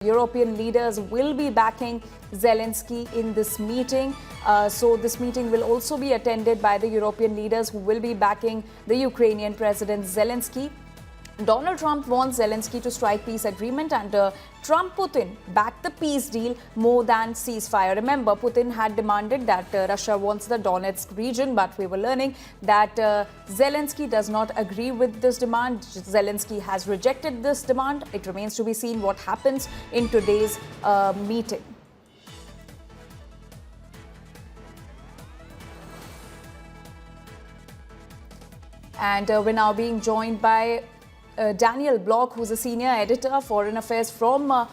European leaders will be backing Zelensky in this meeting. So this meeting will also be attended by the European leaders who will be backing the Ukrainian President Zelensky. Donald Trump wants Zelensky to strike peace agreement, and Trump-Putin backed the peace deal more than ceasefire. Remember, Putin had demanded that Russia wants the Donets region, but we were learning that Zelensky does not agree with this demand. Zelensky has rejected this demand. It remains to be seen what happens in today's meeting. And we're now being joined by Daniel Block, who's a senior editor, Foreign Affairs from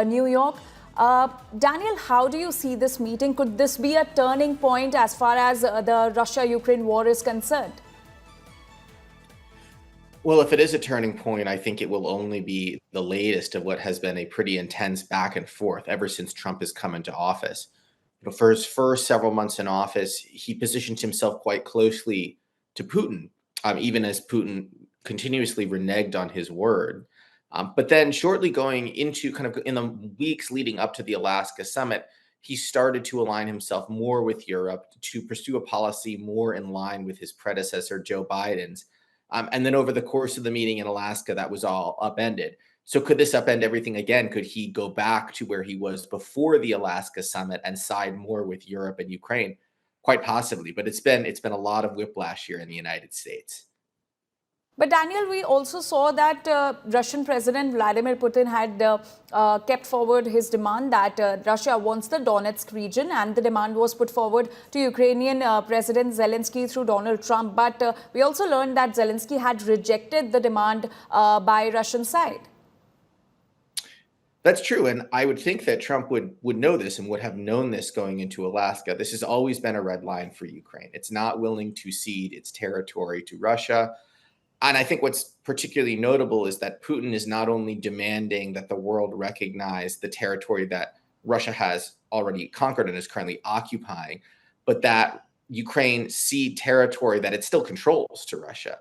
New York. Daniel, how do you see this meeting? Could this be a turning point as far as the Russia-Ukraine war is concerned? Well, if it is a turning point, I think it will only be the latest of what has been a pretty intense back and forth ever since Trump has come into office. For his first several months in office, he positioned himself quite closely to Putin, even as Putin continuously reneged on his word. But then shortly going into kind of in the weeks leading up to the Alaska summit, he started to align himself more with Europe to pursue a policy more in line with his predecessor, Joe Biden's. And then over the course of the meeting in Alaska, that was all upended. So could this upend everything again? Could he go back to where he was before the Alaska summit and side more with Europe and Ukraine? Quite possibly, but it's been a lot of whiplash here in the United States. But Daniel, we also saw that Russian President Vladimir Putin had kept forward his demand that Russia wants the Donetsk region, and the demand was put forward to Ukrainian President Zelensky through Donald Trump. But we also learned that Zelensky had rejected the demand by Russian side. That's true. And I would think that Trump would know this and would have known this going into Alaska. This has always been a red line for Ukraine. It's not willing to cede its territory to Russia. And I think what's particularly notable is that Putin is not only demanding that the world recognize the territory that Russia has already conquered and is currently occupying, but that Ukraine cede territory that it still controls to Russia.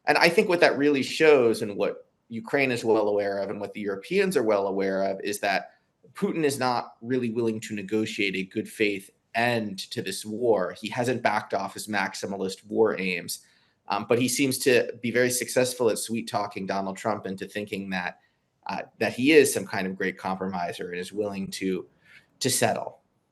And I think what that really shows, and what Ukraine is well aware of and what the Europeans are well aware of, is that Putin is not really willing to negotiate a good faith end to this war. He hasn't backed off his maximalist war aims. But he seems to be very successful at sweet-talking Donald Trump into thinking that that he is some kind of great compromiser and is willing to settle.